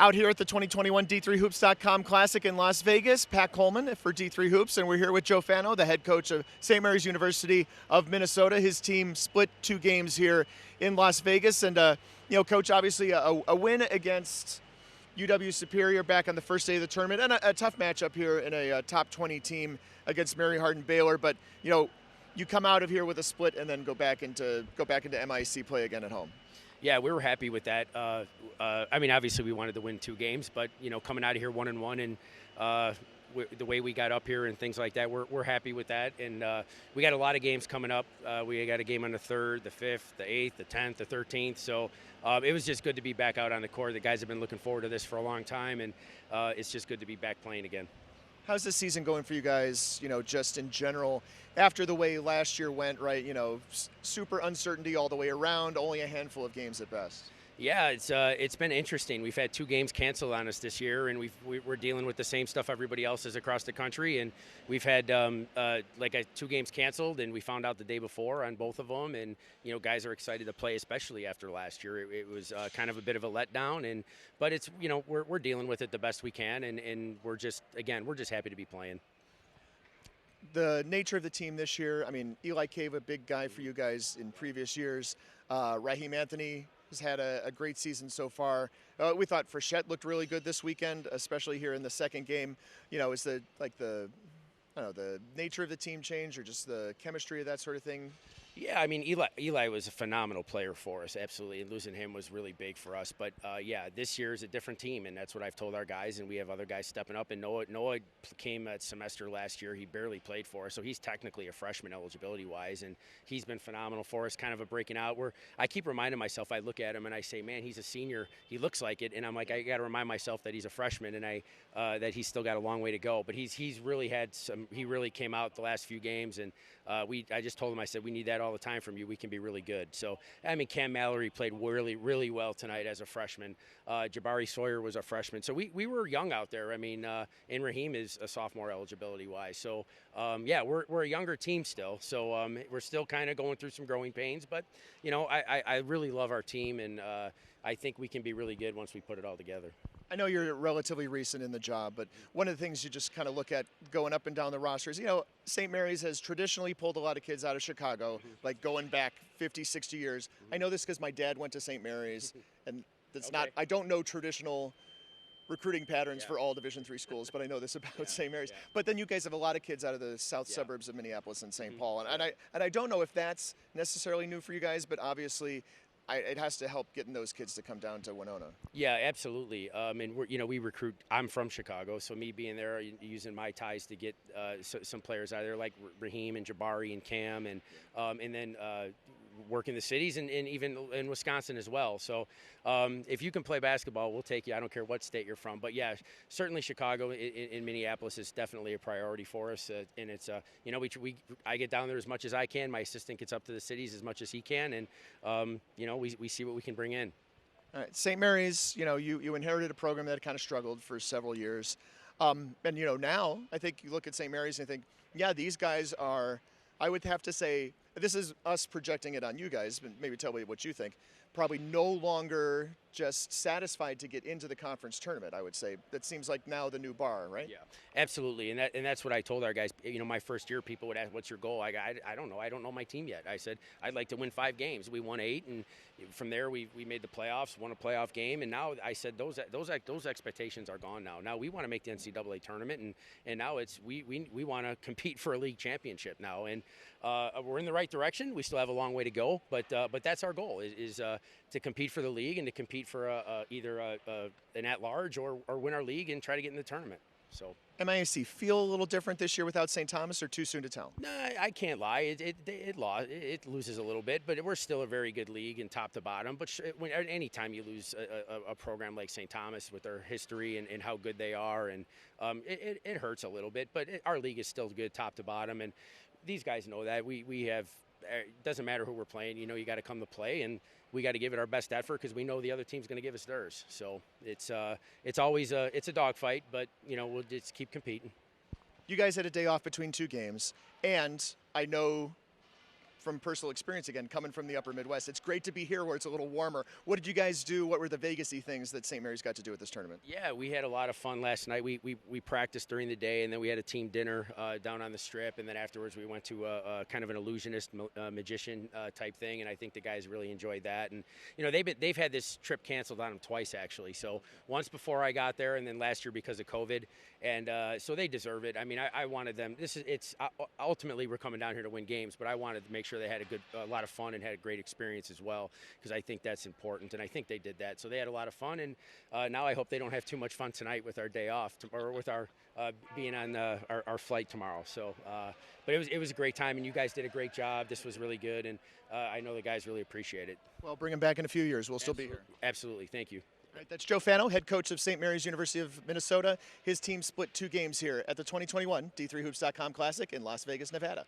Out here at the 2021 D3Hoops.com Classic in Las Vegas, Pat Coleman for D3 Hoops, and we're here with Joe Fano, the head coach of St. Mary's University of Minnesota. His team split 2 games here in Las Vegas, and Coach, obviously a win against UW Superior back on the first day of the tournament, and a tough matchup here in a top 20 team against Mary Hardin Baylor. But you come out of here with a split and then go back into MIC play again at home. Yeah, we were happy with that. Obviously we wanted to win 2 games, but coming out of here 1-1 and the way we got up here and things like that, we're happy with that. And we got a lot of games coming up. We got a game on the 3rd, the 5th, the 8th, the 10th, the 13th. So it was just good to be back out on the court. The guys have been looking forward to this for a long time, and it's just good to be back playing again. How's this season going for you guys, just in general, after the way last year went, right? Super uncertainty all the way around, only a handful of games at best. Yeah, it's been interesting. We've had 2 games canceled on us this year, and we're dealing with the same stuff everybody else is across the country. And we've had 2 games canceled, and we found out the day before on both of them. And guys are excited to play, especially after last year. It was kind of a bit of a letdown, but it's we're dealing with it the best we can, and we're just happy to be playing. The nature of the team this year, Eli Cave, a big guy for you guys in previous years. Raheem Anthony has had a great season so far. We thought Frechette looked really good this weekend, especially here in the second game. Is the nature of the team change, or just the chemistry of that sort of thing? Yeah, Eli was a phenomenal player for us, absolutely, and losing him was really big for us. But this year is a different team, and that's what I've told our guys, and we have other guys stepping up. And Noah came at semester last year. He barely played for us, so he's technically a freshman eligibility-wise, and he's been phenomenal for us, kind of a breaking out. I keep reminding myself, I look at him and I say, man, he's a senior. He looks like it, and I'm like, I got to remind myself that he's a freshman, and that he's still got a long way to go. But he's really had some. He really came out the last few games, and I just told him, I said, we need that all the time from you. We can be really good. So, Cam Mallory played really, really well tonight as a freshman. Jabari Sawyer was a freshman. So we were young out there. And Raheem is a sophomore eligibility-wise. So, we're a younger team still. So we're still kind of going through some growing pains. But, I really love our team, and I think we can be really good once we put it all together. I know you're relatively recent in the job, but one of the things you just kind of look at going up and down the rosters, St. Mary's has traditionally pulled a lot of kids out of Chicago, like going back 50, 60 years. I know this because my dad went to St. Mary's, and I don't know traditional recruiting patterns for all Division III schools, but I know this about St. Mary's. But then you guys have a lot of kids out of the south suburbs of Minneapolis and St. Paul, and I don't know if that's necessarily new for you guys, but obviously it has to help getting those kids to come down to Winona. Yeah, absolutely. And we recruit. I'm from Chicago, so me being there, using my ties to get some players out of there, like Raheem and Jabari and Cam, and then work in the cities and even in Wisconsin as well. So if you can play basketball, we'll take you. I don't care what state you're from. But yeah, certainly Chicago in Minneapolis is definitely a priority for us. And it's I get down there as much as I can. My assistant gets up to the cities as much as he can, and we see what we can bring in. All right, St. Mary's, you inherited a program that kind of struggled for several years. And now I think you look at St. Mary's and think, yeah, these guys are, I would have to say, this is us projecting it on you guys, but maybe tell me what you think, probably no longer just satisfied to get into the conference tournament, I would say. That seems like now the new bar, right? Yeah, absolutely. And that's what I told our guys. My first year, people would ask, what's your goal? I don't know. I don't know my team yet. I said, I'd like to win 5 games. We won 8, and from there we made the playoffs, won a playoff game, and now I said those expectations are gone now. Now we want to make the NCAA tournament, and now it's we want to compete for a league championship now, and we're in the right direction. We still have a long way to go, but that's our goal is to compete for the league and to compete for either an at-large or win our league and try to get in the tournament. So MIAC feel a little different this year without St. Thomas, or too soon to tell? No, I can't lie. It loses a little bit, but we're still a very good league and top to bottom. But anytime you lose a program like St. Thomas with their history and how good they are, and it hurts a little bit. But our league is still good top to bottom, and these guys know that. We have. It doesn't matter who we're playing. You got to come to play, and we got to give it our best effort because we know the other team's going to give us theirs. So it's always a dogfight, but we'll just keep competing. You guys had a day off between 2 games, and I know from personal experience again, coming from the upper Midwest, it's great to be here where it's a little warmer. What did you guys do? What were the Vegas-y things that St. Mary's got to do at this tournament? Yeah, we had a lot of fun last night. We practiced during the day, and then we had a team dinner down on the Strip, and then afterwards we went to a kind of an illusionist magician type thing, and I think the guys really enjoyed that. And you know, they've had this trip canceled on them twice actually. So once before I got there, and then last year because of COVID, and so they deserve it. I mean, I wanted them. Ultimately we're coming down here to win games, but I wanted to make sure they had a lot of fun and had a great experience as well, because I think that's important, and I think they did that. So they had a lot of fun, and now I hope they don't have too much fun tonight with our day off, or with our being on our flight tomorrow. So, but it was a great time, and you guys did a great job. This was really good, and I know the guys really appreciate it. Well, bring them back in a few years. We'll still be here. Absolutely. Thank you. All right, that's Joe Fano, head coach of St. Mary's University of Minnesota. His team split 2 games here at the 2021 D3Hoops.com Classic in Las Vegas, Nevada.